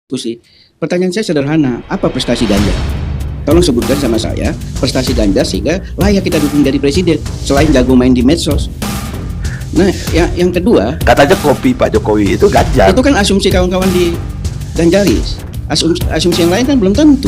diskusi. Pertanyaan saya sederhana, apa prestasi Ganjar? Tolong sebutkan sama saya prestasi Ganjar sehingga layak kita dukung dari presiden selain jago main di medsos. Nah, yang kedua, katanya kopi Pak Jokowi itu Ganjar. Itu kan asumsi kawan-kawan di Ganjaris. Asumsi yang lain kan belum tentu.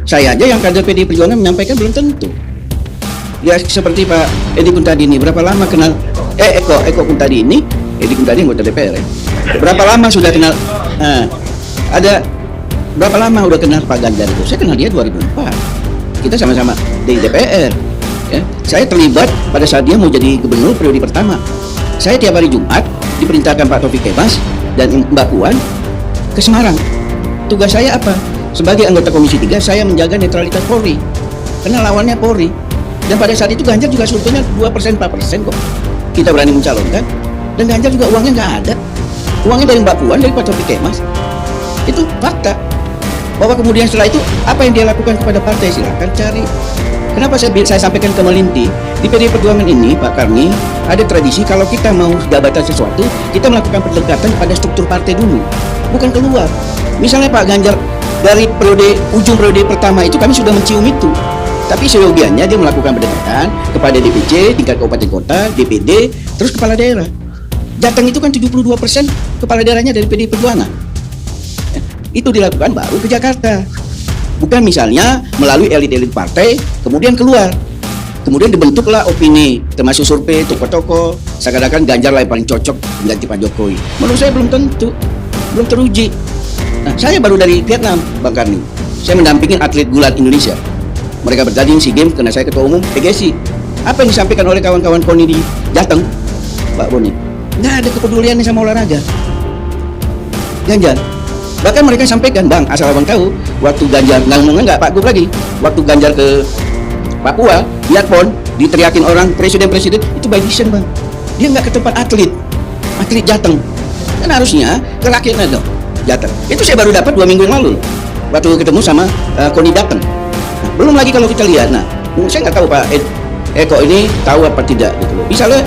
Saya aja yang kader PDI Perjuangan menyampaikan belum tentu. Ya seperti Pak Edi Kuntadini, berapa lama kenal Eko Kuntadini, Edi Kuntadini anggota DPR ya. Berapa lama sudah kenal? Ada berapa lama udah kenal Pak Ganjar itu? Saya kenal dia 2004. Kita sama-sama di DPR. Ya. Saya terlibat pada saat dia mau jadi gubernur periode pertama. Saya tiap hari Jumat diperintahkan Pak Taufik Kemas dan Mbak Puan ke Semarang. Tugas saya apa? Sebagai anggota Komisi 3, saya menjaga netralitas Polri. Karena lawannya Polri. Dan pada saat itu Ganjar juga sebetulnya 2%, 4% kok. Kita berani mencalonkan. Dan Ganjar juga uangnya nggak ada. Uangnya dari Mbak Puan, dari Pak Taufik Kemas. Itu fakta. Bahwa kemudian setelah itu apa yang dia lakukan kepada partai, silakan cari. Kenapa saya sampaikan ke Melinti, di PDI Perjuangan ini Pak Karni ada tradisi kalau kita mau jabatan sesuatu, kita melakukan pendekatan pada struktur partai dulu, bukan keluar. Misalnya Pak Ganjar dari ujung periode pertama itu kami sudah mencium itu. Tapi seyogianya dia melakukan pendekatan kepada DPC, tingkat kabupaten kota, DPD, terus kepala daerah. Jateng itu kan 72% kepala daerahnya dari PDI Perjuangan. Itu dilakukan baru ke Jakarta. Bukan misalnya melalui elit-elit partai, kemudian keluar. Kemudian dibentuklah opini, termasuk survei, tokoh-tokoh, seakan-akan Ganjar lah yang paling cocok mengganti Pak Jokowi. Menurut saya belum tentu, belum teruji. Nah, saya baru dari Vietnam, Bang Karni. Saya mendampingin atlet gulat Indonesia. Mereka bertanding SEA Games karena saya ketua umum PGSI. Apa yang disampaikan oleh kawan-kawan KONI di Jateng, Pak Boni? Nggak ada kepeduliannya sama olahraga. Ganjar. Bahkan mereka sampaikan, Bang, asal abang tahu, waktu Ganjar, nggak Pak Gub lagi, waktu Ganjar ke Papua, lihat PON, diteriakin orang presiden-presiden, itu by design, Bang. Dia nggak ke tempat atlet Jateng. Kan harusnya ke rakyatnya dong, Jateng. Itu saya baru dapat 2 minggu yang lalu, waktu ketemu sama KONI Jateng. Nah, belum lagi kalau kita lihat, saya nggak tahu Pak Eko ini tahu apa tidak, gitu loh. Misalnya,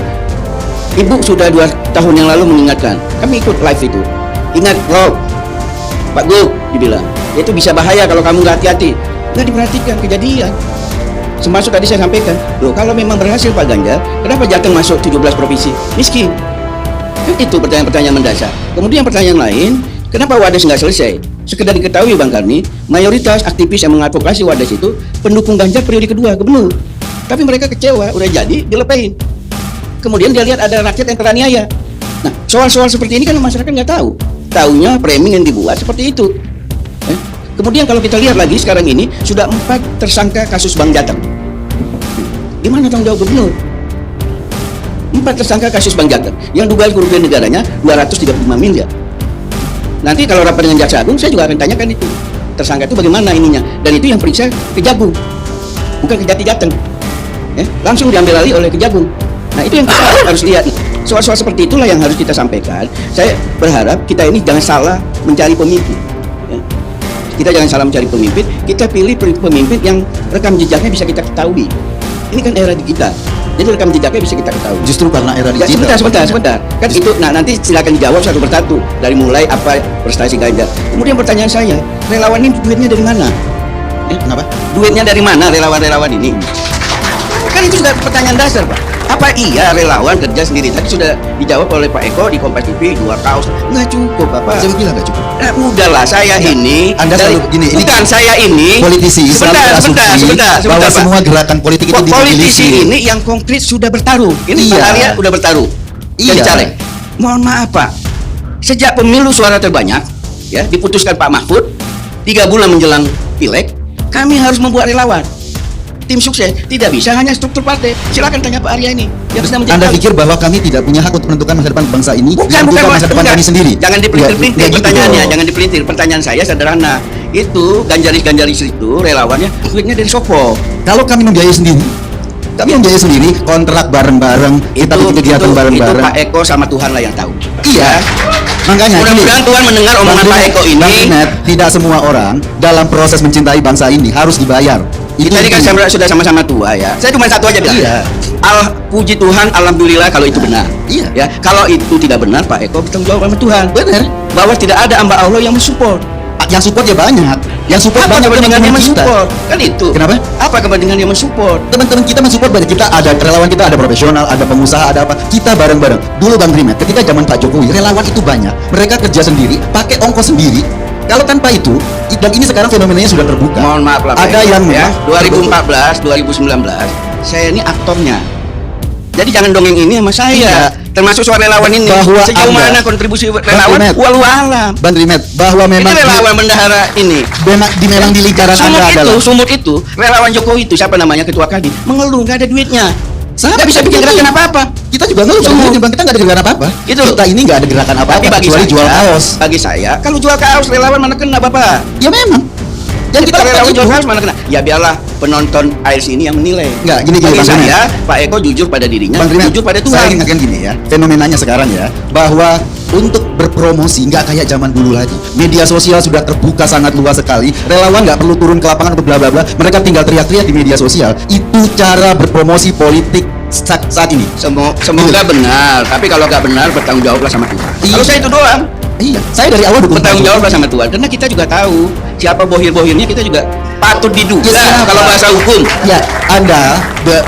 Ibu sudah 2 tahun yang lalu mengingatkan, kami ikut live itu, ingat loh, Pak Gub dibilang, itu bisa bahaya kalau kamu nggak hati-hati. Nggak diperhatikan kejadian. Termasuk tadi saya sampaikan, loh kalau memang berhasil Pak Ganjar, kenapa Jateng masuk 17 provinsi? Miskin. Kan itu pertanyaan-pertanyaan mendasar. Kemudian pertanyaan lain, kenapa Wadas nggak selesai? Sekedar diketahui Bang Karni, mayoritas aktivis yang mengadvokasi Wadas itu pendukung Ganjar periode kedua, gubernur. Tapi mereka kecewa, udah jadi, dilepain. Kemudian dia lihat ada rakyat yang teraniaya. Nah, soal-soal seperti ini kan masyarakat nggak tahu. Taunya framing yang dibuat seperti itu. Kemudian kalau kita lihat lagi sekarang ini sudah 4 tersangka kasus Bank Jateng. Gimana tanggung jawab gubernur? 4 tersangka kasus Bank Jateng yang dugaan kerugian negaranya 235 miliar. Nanti kalau rapat dengan Jaksa Agung saya juga akan tanyakan itu. Tersangka itu bagaimana ininya? Dan itu yang periksa Kejagung, bukan Kejati Jateng. Langsung diambil alih oleh Kejagung. Nah itu yang kita harus lihat. Soal-soal seperti itulah yang harus kita sampaikan. Saya berharap kita ini jangan salah mencari pemimpin. Kita jangan salah mencari pemimpin. Kita pilih pemimpin yang rekam jejaknya bisa kita ketahui. Ini kan era digital. Jadi rekam jejaknya bisa kita ketahui. Justru karena era digital. Sebentar. Kan itu. Nah nanti silakan dijawab satu persatu. Dari mulai apa prestasi Ganjar. Kemudian pertanyaan saya, relawan ini duitnya dari mana? Kenapa? Duitnya dari mana relawan-relawan ini? Kan itu juga pertanyaan dasar, Pak. Apa iya relawan kerja sendiri? Tadi sudah dijawab oleh Pak Eko di Kompas TV 2 kaos. Nggak cukup, Bapak. Saya bilang nggak cukup. Udahlah, saya ini. Anda selalu begini. Bukan saya ini. Politisi. Sebentar, bahwa Pak. semua gerakan politik itu politisi ini yang konkret sudah bertaruh. Ini Pak Arya udah bertaruh. Iya. Jadi caleg. Mohon maaf, Pak. Sejak pemilu suara terbanyak, ya diputuskan Pak Mahfud, 3 bulan menjelang pileg, kami harus membuat relawan. Tim sukses tidak bisa hanya struktur partai. Silakan tanya Pak Arya ini yang sedang menjadi. Anda pikir bahwa kami tidak punya hak untuk menentukan masa depan bangsa ini? Bukan masa depan kami sendiri. Jangan dipelintir-pelintir gitu pertanyaannya, jangan dipelintir. Pertanyaan saya sederhana. Itu Ganjaris itu relawannya duitnya dari Sopo. Kalau kami membiayai sendiri, kontrak bareng-bareng, kita bikin kegiatan bareng-bareng. Itu Pak Eko sama Tuhan lah yang tahu. Iya. Makanya mudah-mudahan Tuhan mendengar omongan Pak Eko ini. Tidak semua orang dalam proses mencintai bangsa ini harus dibayar. Kita ini kan sudah sama-sama tua ya. Saya cuma satu aja bilang. Iya. Puji Tuhan, alhamdulillah kalau itu benar. Iya. Ya, kalau itu tidak benar, Pak Eko bertanggung jawab sama Tuhan. Benar. Bahwa tidak ada hamba Allah yang mensupport. Yang support ya banyak. Yang support Apa banyak kepentingan yang teman-teman kita. mensupport? Kan itu. Kenapa? Apa kepentingan yang mensupport? Teman-teman kita mensupport banyak. Kita ada relawan, kita ada profesional, ada pengusaha, ada apa. Kita bareng-bareng. Dulu Bang Trimet, ketika zaman Pak Jokowi, relawan itu banyak. Mereka kerja sendiri, pakai ongkos sendiri. Kalau tanpa itu, dan ini sekarang fenomenanya sudah terbuka. Mohon maaf lah, Pak Ada Eko, yang ya. memang 2014, 2019, saya ini aktornya. Jadi jangan dongeng ini sama saya. Iya. Termasuk suara relawan ini. Bahwa Sejauh Anda- mana kontribusi relawan? Trimet. Walau alam. Bang Trimet, bahwa Ini memang relawan bendahara ini. memang di lingkaran Anda adalah Sumut itu, relawan Jokowi itu siapa namanya ketua Kadin mengeluh nggak ada duitnya. Sama Nggak bisa bikin gerakan apa-apa. kita juga ngeluh Sumut. Bang, kita nggak ada gerakan apa-apa. Itu. Kita ini nggak ada gerakan apa-apa Tapi kecuali jual kaos. bagi saya, kalau jual kaos relawan mana kena Bapak? Ya memang. Dan kita Kalau relawan lakukan jual itu. kaos mana kena? Ya biarlah penonton ALC ini yang menilai. Nggak, gini, Bagi Bang Trimet. saya, Pak Eko jujur pada dirinya, Bang Trimet, jujur pada saya Tuhan. ingatkan gini ya, fenomenanya sekarang ya, bahwa untuk berpromosi nggak kayak zaman dulu lagi. Media sosial sudah terbuka sangat luas sekali. Relawan nggak perlu turun ke lapangan untuk bla bla bla. Mereka tinggal teriak-teriak di media sosial. Itu cara berpromosi politik saat ini. Semoga benar, tapi kalau nggak benar bertanggung jawablah sama Tuhan. Iya. Kalau saya itu doang, Iya, saya dari awal dukung bertanggung Pak jawablah sama Tuhan. Karena kita juga tahu siapa bohir-bohirnya, kita juga patut diduga. Ya, siapa? Kalau bahasa hukum. Ya, Anda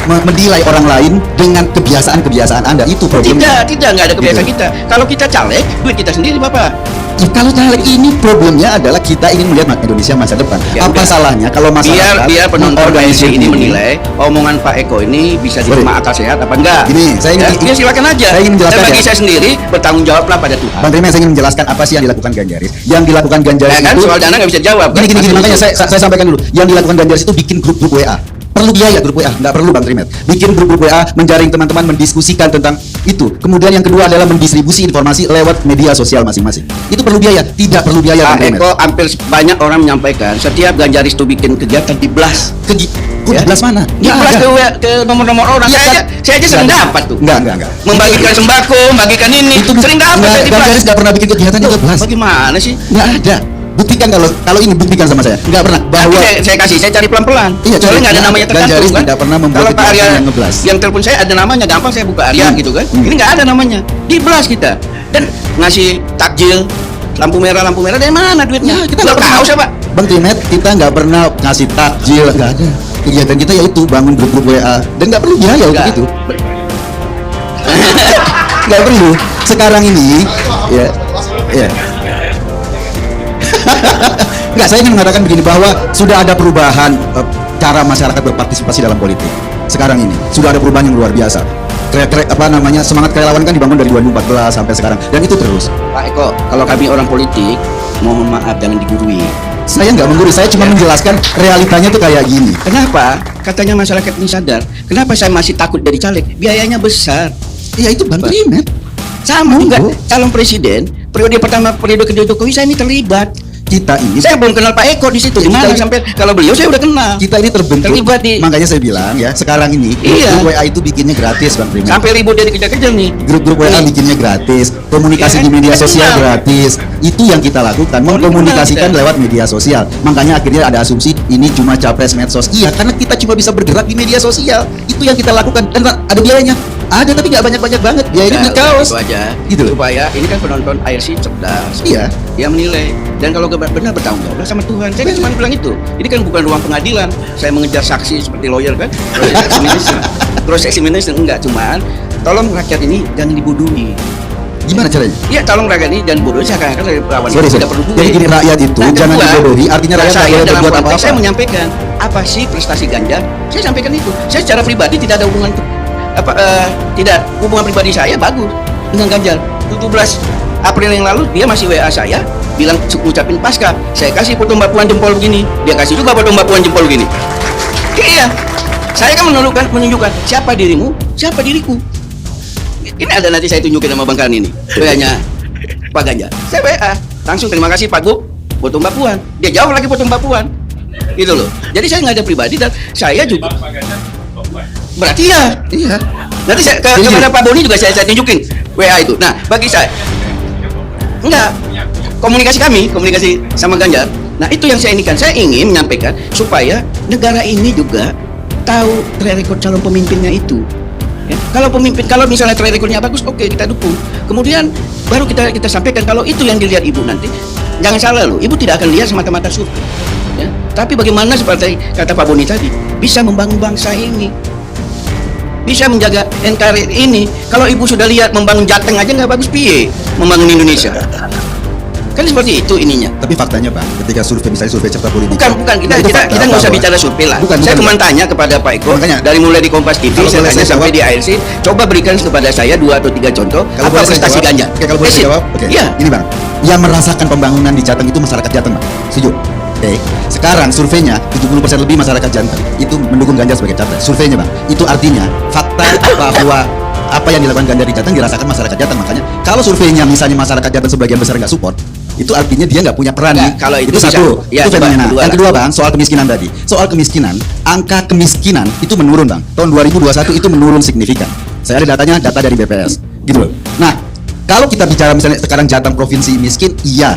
menilai orang lain dengan kebiasaan-kebiasaan Anda itu problemnya. Tidak nggak ada kebiasaan Gitu. kita. Kalau kita caleg, duit kita sendiri, Bapak. Ya, kalau caleg ini problemnya adalah kita ingin melihat Indonesia masa depan. Ya, Apa udah. salahnya kalau masyarakat Biar penonton mengorganisir ALC ini diri? menilai omongan Pak Eko ini bisa diterima akal sehat apa enggak. Gini, saya ingin- ya silakan aja. saya ingin menjelaskan Dan bagi ya. saya sendiri bertanggung jawablah pada Tuhan. Bang Trimet, saya ingin menjelaskan apa sih yang dilakukan Ganjaris. Yang dilakukan Ganjaris Ya kan, itu soal dana nggak bisa jawab. Gini, kan? Masih makanya itu. saya sampaikan dulu. Yang dilakukan Ganjaris itu bikin grup-grup WA. Perlu biaya grup WA, nggak perlu Bang Trimet. Bikin grup-grup WA, menjaring teman-teman, mendiskusikan tentang itu. Kemudian yang kedua adalah mendistribusi informasi lewat media sosial masing-masing. Itu perlu biaya, tidak perlu biaya Bang Pak Trimet. Eko hampir banyak orang menyampaikan setiap Ganjaris itu bikin kegiatan di blast. Kok Ya. di belas mana? Di blast ke nomor-nomor orang. Iya, Saya aja sering dapat tuh. Enggak. Membagikan sembako, membagikan ini. Sering dapat saya di blast. Ganjaris nggak pernah bikin kegiatan di belas. Bagaimana sih? Nggak ada. Buktikan kalau ini buktikan sama saya. Nggak pernah. Bahwa Bahwa saya cari pelan-pelan. Iya, Soalnya nggak ada namanya tercantum Ganjaris kan. tidak pernah membuat Kalau Pak kegiatan Arya yang ngeblas. yang telepon saya ada namanya, gampang saya buka Arya gitu kan. Ini nggak ada namanya. Di blast kita. Dan ngasih takjil lampu merah dari mana duitnya? Ya, kita nggak nggak pernah. tahu siapa. Bang Trimet, kita nggak pernah ngasih takjil, nggak ada. Kegiatan kita yaitu bangun grup-grup WA dan nggak perlu biaya untuk Nggak. itu. Nggak perlu. Sekarang ini, ya. Nggak, saya ingin mengatakan begini bahwa sudah ada perubahan cara masyarakat berpartisipasi dalam politik. Sekarang ini sudah ada perubahan yang luar biasa. Semangat kerelawan kan dibangun dari 2014 sampai sekarang dan itu terus. Pak Eko, kalau kami orang politik, mohon maaf jangan digurui. Saya nggak menggurui, saya cuma menjelaskan realitanya tuh kayak gini. Kenapa? Katanya masyarakat ini sadar. Kenapa saya masih takut jadi caleg? Biayanya besar. Ya itu Bang Trimet. Sama juga Monggo. calon presiden periode pertama, periode kedua Jokowi saya ini terlibat. Kita ini Saya belum kenal Pak Eko di situ. Di mana Kita- sampai kalau beliau saya udah kenal. kita ini terbentuk. Terlibat di- Makanya saya bilang ya, sekarang ini Iya. grup WA itu bikinnya gratis Bang Trimet. Sampai ribut dari kejar-kejar nih. Grup-grup WA Nih. bikinnya gratis, komunikasi Iya, di media kita sosial kenal. gratis. Itu yang kita lakukan, mengkomunikasikan kita. lewat media sosial. Makanya akhirnya ada asumsi ini cuma capres medsos. Iya, karena kita cuma bisa bergerak di media sosial. Itu yang kita lakukan. Dan ada biayanya. Ada tapi nggak banyak-banyak banget. Biayanya beli kaos. Itu aja. Gitu loh. Supaya ini kan penonton ARC cerdas. Iya. Dia menilai dan kalau benar bertanggung jawab sama Tuhan. Saya kan cuma bilang itu. Ini kan bukan ruang pengadilan. Saya mengejar saksi seperti lawyer kan. Cross examination enggak, cuman tolong rakyat ini jangan dibodohi. Gimana caranya? Iya, tolong rakyat ini jangan bodoh. Seakan-akan dari perawan Sorry. tidak perlu duit. Jadi gini, rakyat itu jangan kedua, dibodohi. Artinya rakyat nggak saya boleh dalam berbuat konteks apa-apa. saya menyampaikan apa sih prestasi Ganjar. Saya sampaikan itu. Saya secara pribadi tidak ada hubungan tidak hubungan pribadi saya bagus dengan Ganjar. 17 April yang lalu dia masih WA saya bilang ngucapin pasca. Saya kasih foto Mbak Puan jempol begini. Dia kasih juga foto Mbak Puan jempol begini. Iya. Saya kan menunjukkan siapa dirimu, siapa diriku. Ini ada nanti saya tunjukin sama Bang Kan ini. WA-nya Pak Ganjar. Saya WA. Langsung terima kasih Pak Gub, foto Mbak Puan. Dia jawab lagi foto Mbak Puan. Gitu loh. Jadi saya nggak ada pribadi dan saya juga. Berarti ya. Iya. Nanti saya kepada Pak Boni juga saya tunjukin WA itu. Nah, bagi saya enggak. komunikasi sama Ganjar. Nah itu yang saya inikan, saya ingin menyampaikan supaya negara ini juga tahu track record calon pemimpinnya itu. Ya, kalau misalnya track recordnya bagus, oke, kita dukung. Kemudian baru kita sampaikan kalau itu yang dilihat ibu nanti. Jangan salah loh, ibu tidak akan lihat semata-mata survei. Ya, tapi bagaimana seperti kata Pak Boni tadi, bisa membangun bangsa ini, bisa menjaga NKRI ini. Kalau ibu sudah lihat membangun Jateng aja nggak bagus, piye membangun Indonesia? Kan seperti itu ininya. Tapi faktanya Bang, ketika survei misalnya survei carta politik. Bukan kita nggak usah bicara survei lah. Saya cuma tanya kepada Pak Eko, Makanya, dari mulai di Kompas TV saya tanya sampai di ARC, coba berikan kepada saya 2 atau 3 contoh apa prestasi Ganjar. Oke, kalau boleh saya jawab. Oke. Iya. Ini Bang, yang merasakan pembangunan di Jateng itu masyarakat Jateng, Bang. Setuju? Oke. Sekarang surveinya 70% lebih masyarakat Jateng itu mendukung Ganjar sebagai capres. Surveinya, Bang. Itu artinya fakta bahwa apa yang dilakukan Ganjar di Jateng dirasakan masyarakat Jateng. Makanya kalau surveinya misalnya masyarakat Jateng sebagian besar nggak support, itu artinya dia nggak punya peran nih. Kalau itu satu, ya, itu fenomena. kedua Yang kedua Bang, soal kemiskinan tadi. Soal kemiskinan, angka kemiskinan itu menurun Bang. Tahun 2021 itu menurun signifikan. Saya ada datanya, data dari BPS, gitu loh. Nah, kalau kita bicara misalnya sekarang Jateng provinsi miskin, iya,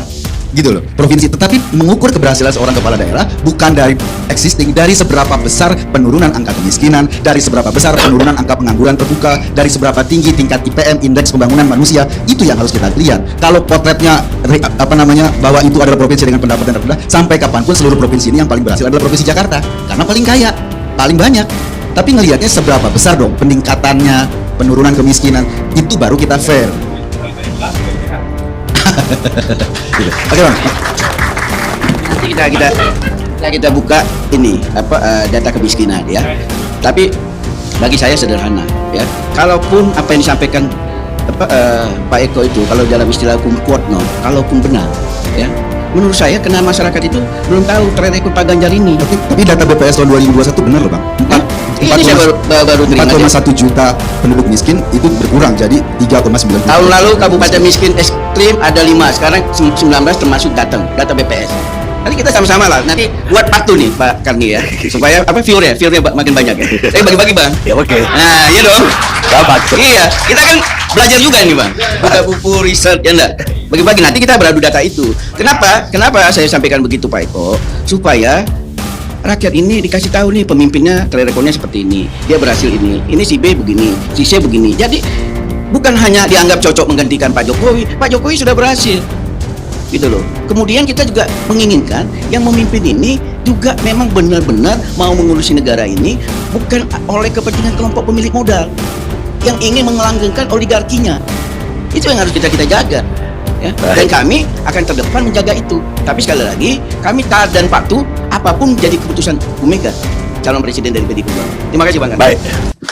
gitu loh, provinsi. Tetapi mengukur keberhasilan seorang kepala daerah bukan dari existing, dari seberapa besar penurunan angka kemiskinan, dari seberapa besar penurunan angka pengangguran terbuka, dari seberapa tinggi tingkat IPM, indeks pembangunan manusia. Itu yang harus kita lihat. Kalau potretnya bahwa itu adalah provinsi dengan pendapatan rendah, sampai kapanpun seluruh provinsi ini yang paling berhasil adalah provinsi Jakarta, karena paling kaya, paling banyak. Tapi ngelihatnya seberapa besar dong peningkatannya, penurunan kemiskinan, itu baru kita fair. Oke Bang. Nanti kita buka ini data kemiskinan ya. Tapi bagi saya sederhana ya. Kalaupun apa yang disampaikan Pak Eko itu, kalau dalam istilah hukum quote no, kalaupun benar ya, menurut saya karena masyarakat itu belum tahu track record Pak Ganjar ini. Tapi data BPS tahun 2021 benar loh Bang. Ini saya baru terima. 4,1 juta penduduk miskin itu berkurang jadi 3,9 juta. Tahun lalu kabupaten miskin ekstrim ada 5, sekarang 19 termasuk Jateng, data BPS. Nanti kita sama-sama lah, nanti buat patu nih Pak Karni ya, supaya viewernya makin banyak ya. Saya bagi-bagi Bang. Ya oke. Nah, iya dong. Dapat. Iya, kita kan belajar juga nih Bang. Buka buku riset ya enggak. Bagi-bagi nanti kita beradu data itu. Kenapa saya sampaikan begitu Pak Eko? Supaya rakyat ini dikasih tahu nih pemimpinnya track recordnya seperti ini, dia berhasil ini si B begini, si C begini. Jadi bukan hanya dianggap cocok menggantikan Pak Jokowi sudah berhasil, gitu loh. Kemudian kita juga menginginkan yang memimpin ini juga memang benar-benar mau mengurusi negara ini, bukan oleh kepentingan kelompok pemilik modal yang ingin melanggengkan oligarkinya. Itu yang harus kita jaga. Ya. Dan kami akan terdepan menjaga itu. Tapi sekali lagi, kami taat dan patuh apapun jadi keputusan Bu Mega, calon presiden dari PDI Perjuangan. Terima kasih Bang. Baik.